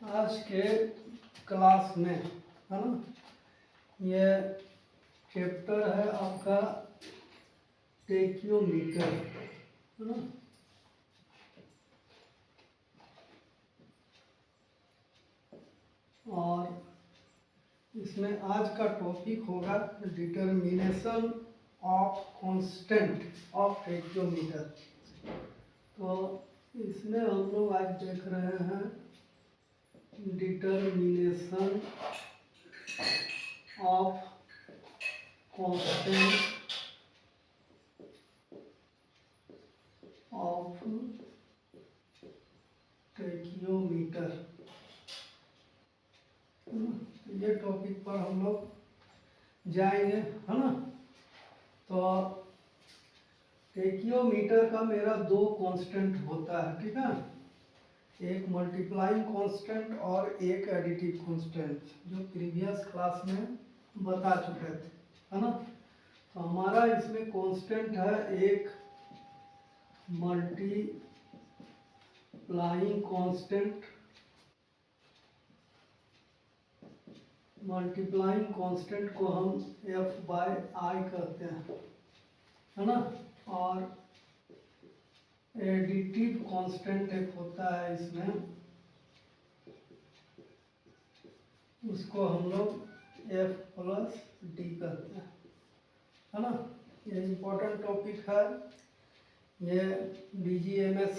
आज के क्लास में है ना, ये चैप्टर है आपका टेक्योमीटर है ना। और इसमें आज का टॉपिक होगा determination of constant of tacheometer. तो इसमें हम लोग आज देख रहे हैं determination of constant of tacheometer. ये टॉपिक पर हम लोग जाएंगे है ना। तो टेक्योमीटर का मेरा दो कांस्टेंट होता है, ठीक है। एक मल्टीप्लाइंग कांस्टेंट और एक एडिटिव कांस्टेंट, जो प्रीवियस क्लास में बता चुके थे है ना। तो हमारा इसमें कांस्टेंट है एक मल्टीप्लाइंग कांस्टेंट। मल्टीप्लाइंग कांस्टेंट को हम F/I कहते हैं है ना। और एडिटिव कांस्टेंट एक होता है इसमें, उसको हम लोग F+D कहते हैं है ना। ये इम्पोर्टेंट टॉपिक है, ये BGMS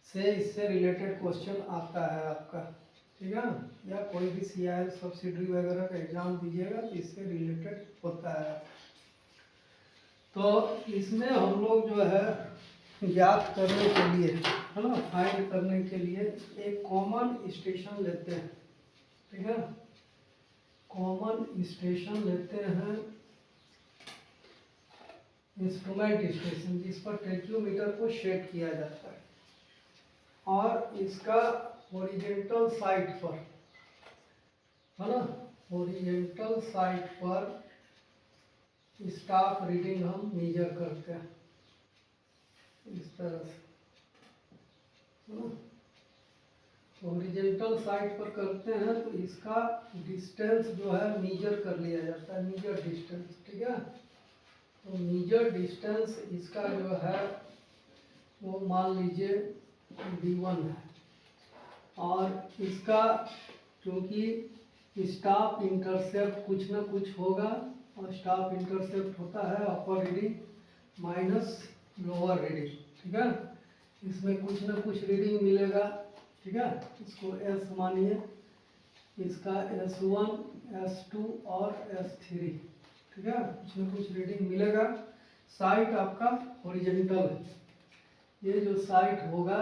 से इससे रिलेटेड क्वेश्चन आता है आपका, ठीक है ना। या कोई भी CIL सब्सिडरी वगैरह का एग्जाम दीजिएगा तो इससे रिलेटेड होता है। तो इसमें हम लोग जो है ज्ञात करने के लिए है ना, फाइंड करने के लिए एक कॉमन स्टेशन लेते हैं, ठीक है। कॉमन स्टेशन लेते हैं, इंस्ट्रूमेंट स्टेशन, जिस पर टेक्योमीटर को सेट किया जाता है। और इसका हॉरिजॉन्टल साइड पर है ना, हॉरिजॉन्टल साइड पर स्टाफ रीडिंग हम मेजर करते हैं इस तरह से है ना। हॉरिजॉन्टल साइड पर करते हैं तो इसका डिस्टेंस जो है मेजर कर लिया जाता है, मेजर डिस्टेंस, ठीक है। तो मेजर डिस्टेंस इसका जो है वो मान लीजिए D1 है। और इसका क्योंकि स्टाफ इंटरसेप्ट कुछ ना कुछ होगा, और स्टाफ इंटरसेप्ट होता है अपर रीडिंग माइनस लोअर रीडिंग, ठीक है। इसमें कुछ ना कुछ रीडिंग मिलेगा, ठीक है। इसको S मानिए, इसका S1, S2 और S3, ठीक है। कुछ ना कुछ रीडिंग मिलेगा। साइट आपका हॉरिजॉन्टल है, ये जो साइट होगा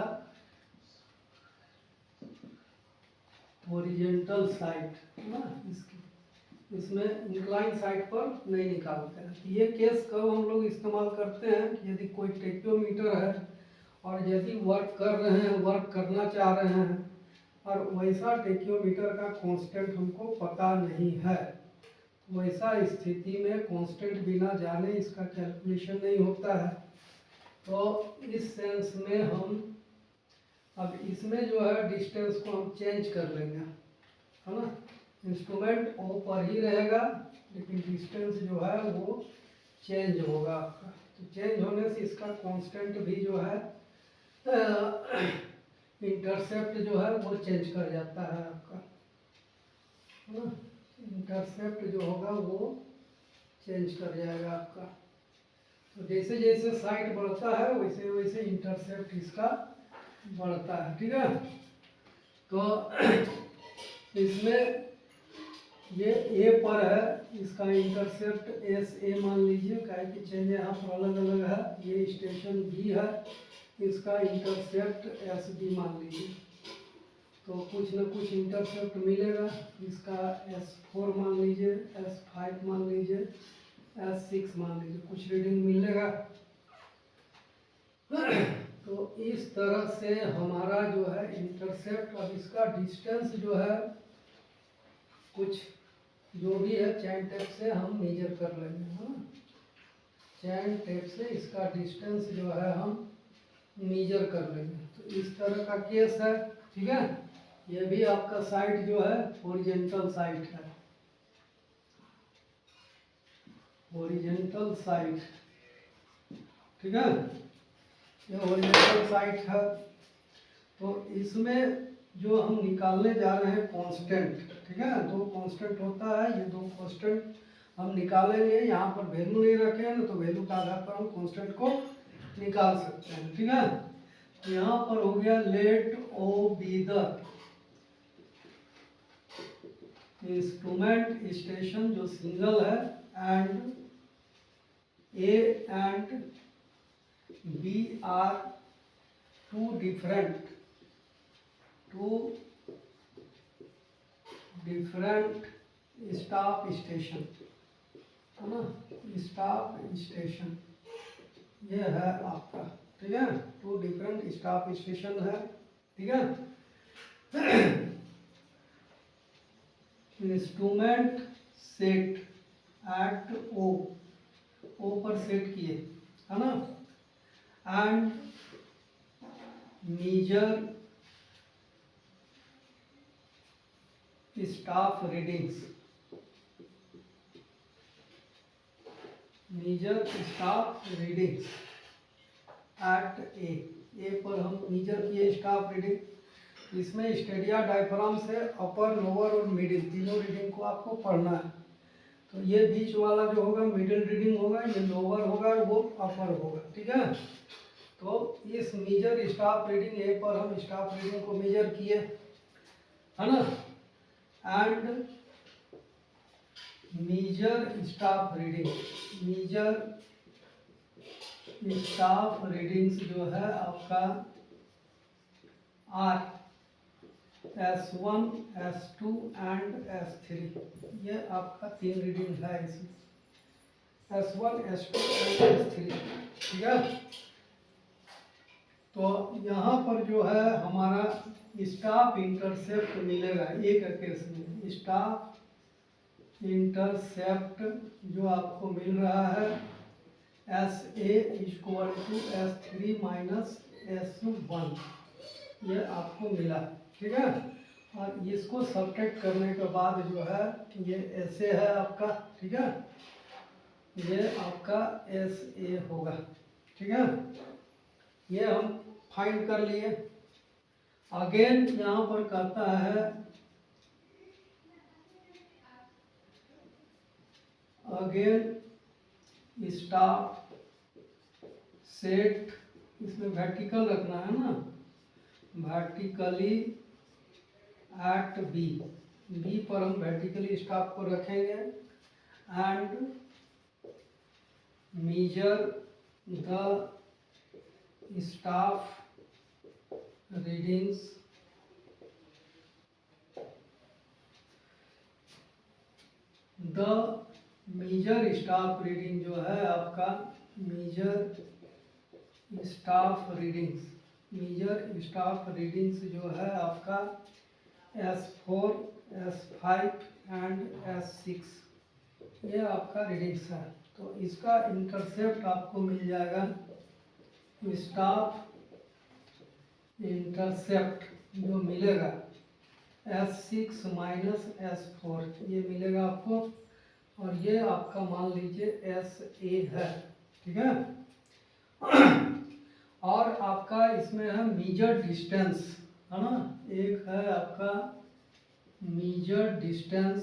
हॉरिजॉन्टल साइट है ना, इसमें इंक्लाइन साइड पर नहीं निकालते हैं। ये केस कब हम लोग इस्तेमाल करते हैं कि यदि कोई टेक्योमीटर है और यदि वर्क कर रहे हैं, वर्क करना चाह रहे हैं, और वैसा टेक्योमीटर का कांस्टेंट हमको पता नहीं है, वैसा स्थिति में कांस्टेंट बिना जाने इसका कैलकुलेशन नहीं होता है। तो इस सेंस में हम अब इसमें जो है डिस्टेंस को हम चेंज कर लेंगे है ना। इंस्ट्रूमेंट O पर ही रहेगा, लेकिन डिस्टेंस जो है वो चेंज होगा आपका। तो चेंज होने से इसका कांस्टेंट भी जो है इंटरसेप्ट जो है वो चेंज कर जाता है आपका है ना। इंटरसेप्ट जो होगा वो चेंज कर जाएगा आपका। तो जैसे जैसे साइड बढ़ता है वैसे वैसे इंटरसेप्ट इसका बढ़ता है, ठीक है। तो इसमें ये A पर है, इसका इंटरसेप्ट SA मान लीजिए, क्या कि चेंज यहाँ पर अलग अलग है। ये स्टेशन B है, इसका इंटरसेप्ट SB मान लीजिए। तो कुछ न कुछ इंटरसेप्ट मिलेगा, इसका S4 मान लीजिए, S5 मान लीजिए, S6 मान लीजिए, कुछ रीडिंग मिलेगा। तो इस तरह से हमारा जो है इंटरसेप्ट, अब इसका डिस्टेंस जो है कुछ जो भी है चैन टेप से हम मेजर कर लेंगे है ना। चैन टेप से इसका डिस्टेंस जो है हम मेजर कर लेंगे। तो इस तरह का केस है। ठीक है। ये भी आपका साइड जो है हॉरिजॉन्टल साइड है, हॉरिजॉन्टल साइड, ठीक है। ये हॉरिजॉन्टल साइड है। तो इसमें जो हम निकालने जा रहे हैं कांस्टेंट, ठीक है, दो कांस्टेंट होता है, ये दो कांस्टेंट हम निकालेंगे। यहाँ पर वैल्यू नहीं रखे हैं ना, तो वैल्यू के आधार पर हम कांस्टेंट को निकाल सकते हैं, ठीक है। तो यहाँ पर हो गया let O be the instrument station जो सिंगल है, and A and B are two different staff station, है ना, स्टाफ स्टेशन ये है आपका, ठीक है। टू डिफरेंट स्टाफ स्टेशन है, ठीक है। इंस्ट्रूमेंट सेट एट ओ पर सेट किए, है ना, and measure staff readings, measure staff readings at a पर हम मेजर किए स्टाफ रीडिंग। इसमें स्टेडिया डायफ्राम से अपर, लोअर और मिडिल तीनों रीडिंग को आपको पढ़ना है। तो ये बीच वाला जो होगा मिडिल रीडिंग होगा, ये लोअर होगा, वो अपर होगा, ठीक है। तो इस मेजर स्टाफ रीडिंग ए पर हम स्टाफ रीडिंग को मेजर किए, है ना, and measure staff reading, measure staff readings जो है आपका are S1, S2 and S3, ये आपका तीन रीडिंग है इसमें, S1, S2 एंड S3, ठीक है। तो यहाँ पर जो है हमारा स्टाफ इंटरसेप्ट मिलेगा एक केस में, स्टाफ इंटरसेप्ट जो आपको मिल रहा है SA equal to S3 minus S1, ये आपको मिला, ठीक है। और इसको सब्ट्रैक्ट करने के बाद जो है ये ऐसे है आपका, ठीक है, ये आपका SA होगा, ठीक है। ये हम फाइंड कर लिए। अगेन यहाँ पर कहता है अगेन स्टाफ सेट, इसमें वर्टिकल रखना है ना, वर्टिकली एट बी पर हम वर्टिकली स्टाफ को रखेंगे, and measure the staff readings the measure staff reading जो है आपका measure staff readings, measure staff readings जो है आपका S4, S5 एंड S6, ये आपका रीडिंग्स है। तो इसका इंटरसेप्ट आपको मिल जाएगा, स्टाफ इंटरसेप्ट जो मिलेगा S6 माइनस S4, ये मिलेगा आपको, और ये आपका मान लीजिए SA है, ठीक है। और आपका इसमें है मेजर डिस्टेंस, है ना, एक है आपका मेजर डिस्टेंस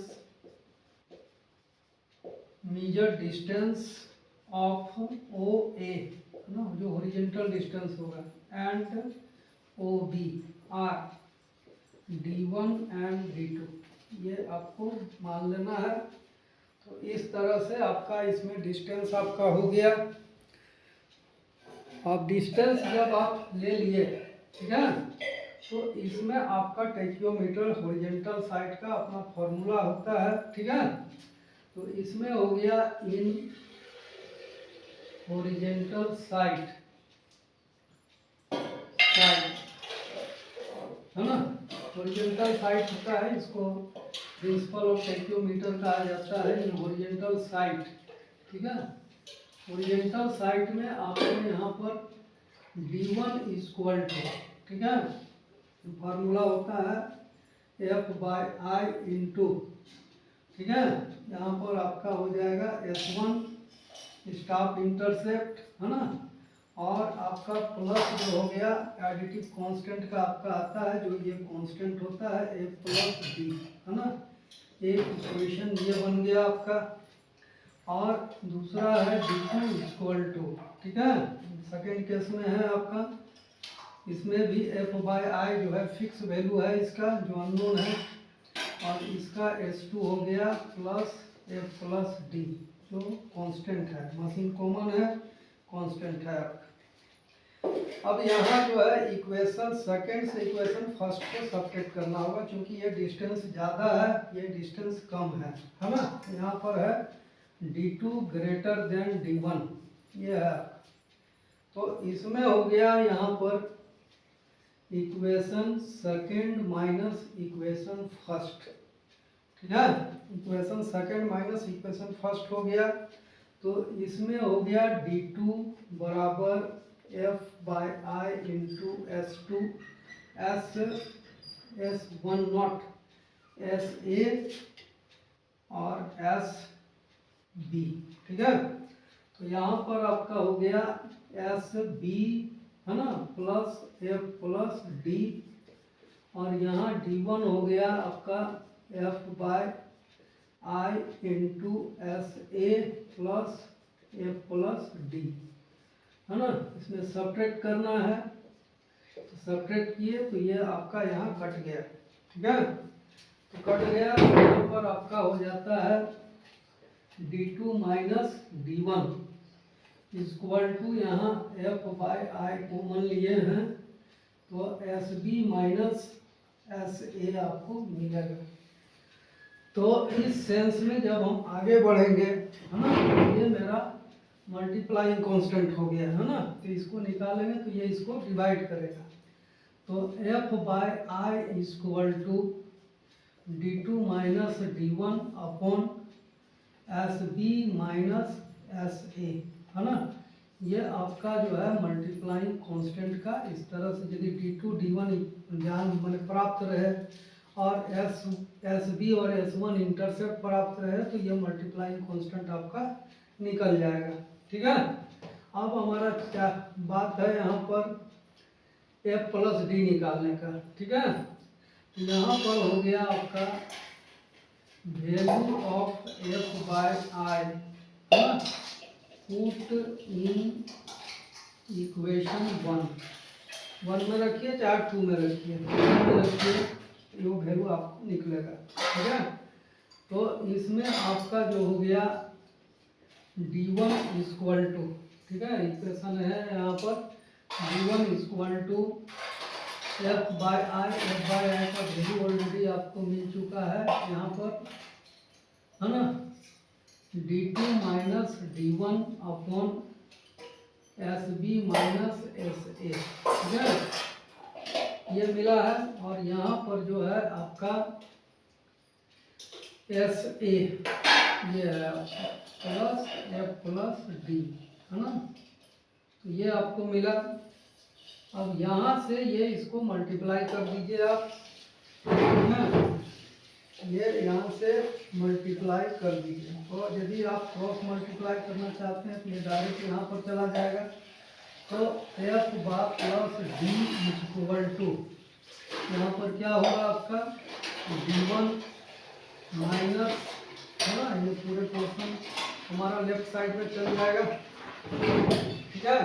ऑफ OA, है ना, जो हॉरिजॉन्टल डिस्टेंस होगा, and OB R D1 and D2, ये आपको मान लेना है। तो इस तरह से आपका इसमें डिस्टेंस आपका हो गया। अब डिस्टेंस जब आप ले लिए, ठीक है, तो इसमें आपका टैक्योमीटर हॉरिजॉन्टल साइड का अपना फॉर्मूला होता है, ठीक है। तो इसमें हो गया इन हॉरिजॉन्टल साइड, है ना, हॉरिजॉन्टल साइड होता है, इसको प्रिंसिपल ऑफ टैक्योमीटर कहा जाता है, इन हॉरिजॉन्टल साइड, ठीक है। हॉरिजॉन्टल साइड में आपको यहाँ पर D1 इक्वल टू, ठीक है, फार्मूला होता है F/I इंटू, ठीक है, यहाँ पर आपका हो जाएगा S1 स्टाफ इंटरसेप्ट, है ना, और आपका प्लस जो हो गया एडिटिव कांस्टेंट का आपका आता है, जो ये कांस्टेंट होता है A प्लस डी, है ना। एक इक्वेशन ये बन गया आपका, और दूसरा है d2 इक्वल टू, ठीक है, सेकेंड केस में है आपका, इसमें भी F/I जो है फिक्स वैल्यू है इसका, जो अननोन है, और इसका S2 हो गया प्लस F प्लस डी, जो कांस्टेंट है, मशीन कॉमन है, कांस्टेंट है आपका। अब यहाँ जो है इक्वेशन सेकंड से इक्वेशन फर्स्ट को सब्ट्रैक्ट करना होगा, क्योंकि ये डिस्टेंस ज़्यादा है, ये डिस्टेंस कम है ना। यहाँ पर है d2 ग्रेटर देन d1, ये है, तो इसमें हो गया यहाँ पर equation second minus equation first, ठीक है, equation second minus equation first हो गया, तो इसमें हो गया d2 बराबर F/I into S2 S1 not SA और SB, ठीक है। तो यहाँ पर आपका हो गया SB, है ना, प्लस F प्लस D, और यहाँ D1 हो गया आपका F/I into SA plus F plus D, है ना। इसमें सब्ट्रैक्ट करना है, तो सब्ट्रैक्ट किए तो ये आपका यहाँ कट गया, ठीक है, तो कट गया, यहाँ पर आपका हो जाता है d2 minus d1 equal to, यहाँ F/I कॉमन लिए हैं, तो SB माइनस SA आपको मिलेगा। तो इस सेंस में जब हम आगे बढ़ेंगे, है ना, तो ये मेरा मल्टीप्लाइंग कांस्टेंट हो गया, है ना, तो इसको निकालेंगे तो ये इसको डिवाइड करेगा, तो F/I equal to d2 minus d1 upon SB minus SA, है ना। ये आपका जो है मल्टीप्लाइंग कांस्टेंट का इस तरह से यदि d2 d1 जान मैंने प्राप्त रहे और SB और S1 इंटरसेप्ट प्राप्त रहे, तो ये मल्टीप्लाइंग कांस्टेंट आपका निकल जाएगा, ठीक है। अब हमारा क्या बात है यहाँ पर F प्लस D निकालने का, ठीक है। यहाँ पर हो गया आपका value of F/I, put in equation 1 में रखिए, चाहे 2 में रखिए, 2 में रखिए, ये वैल्यू आपको निकलेगा, ठीक है। तो इसमें आपका जो हो गया d1 इक्वल टू, ठीक है, इक्वेशन है यहाँ पर d1 इक्वल टू F/I का वैल्यू ऑलरेडी आपको मिल चुका है यहाँ पर, है ना, d2 minus d1 upon SB minus SA, ठीक है, ये मिला है, और यहाँ पर जो है आपका SA ये है प्लस F प्लस D, है ना, तो ये आपको मिला। अब यहाँ से ये इसको मल्टीप्लाई कर दीजिए आप, ये यहाँ से मल्टीप्लाई कर दीजिए, और यदि आप क्रॉस मल्टीप्लाई करना चाहते हैं तो ये डायरेक्ट यहाँ पर चला जाएगा, तो F bar plus D equal to, यहाँ पर क्या होगा आपका d1 माइनस, है ना, ये पूरे पोर्शन हमारा लेफ्ट साइड में चल जाएगा, ठीक है।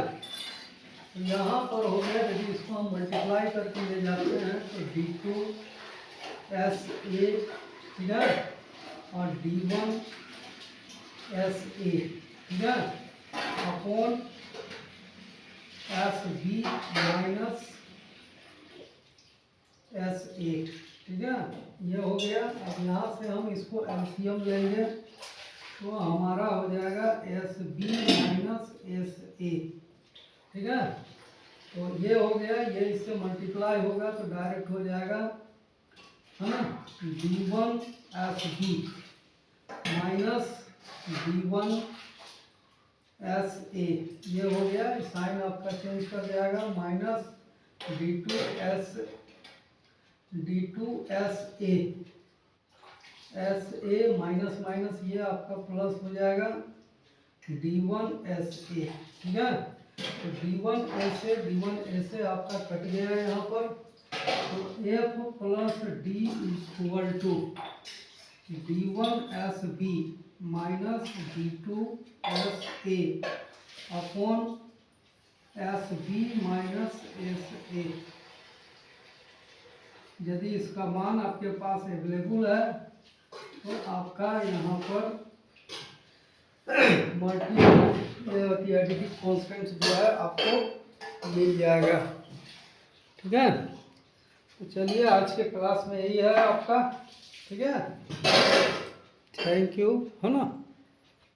तो यहाँ पर हो गया, यदि इसको हम मल्टीप्लाई करके ले जाते हैं तो d2 SA, ठीक है, और d1 SA, ठीक है, अपॉन SB माइनस SA, ठीक है, ये हो गया। अब यहाँ से हम इसको LCM लेंगे, तो हमारा हो जाएगा SB माइनस SA, ठीक है, तो ये हो गया, ये इससे मल्टीप्लाई होगा तो डायरेक्ट हो जाएगा, है ना, d1 SB minus d1 SA, ये हो गया, साइन आपका चेंज कर जाएगा, minus d2 D2SA, SA minus minus ये आपका प्लस हो जाएगा D1SA, ठीक है। तो D1SA आपका कट गया यहाँ पर। तो F plus D equal to D1SB minus D2SA upon SB minus SA। यदि इसका मान आपके पास अवेलेबल है तो आपका यहाँ पर एडिटिव कॉन्स्टेंट जो है आपको मिल जाएगा, ठीक है। तो चलिए आज के क्लास में यही है आपका, ठीक है। थैंक यू, है ना।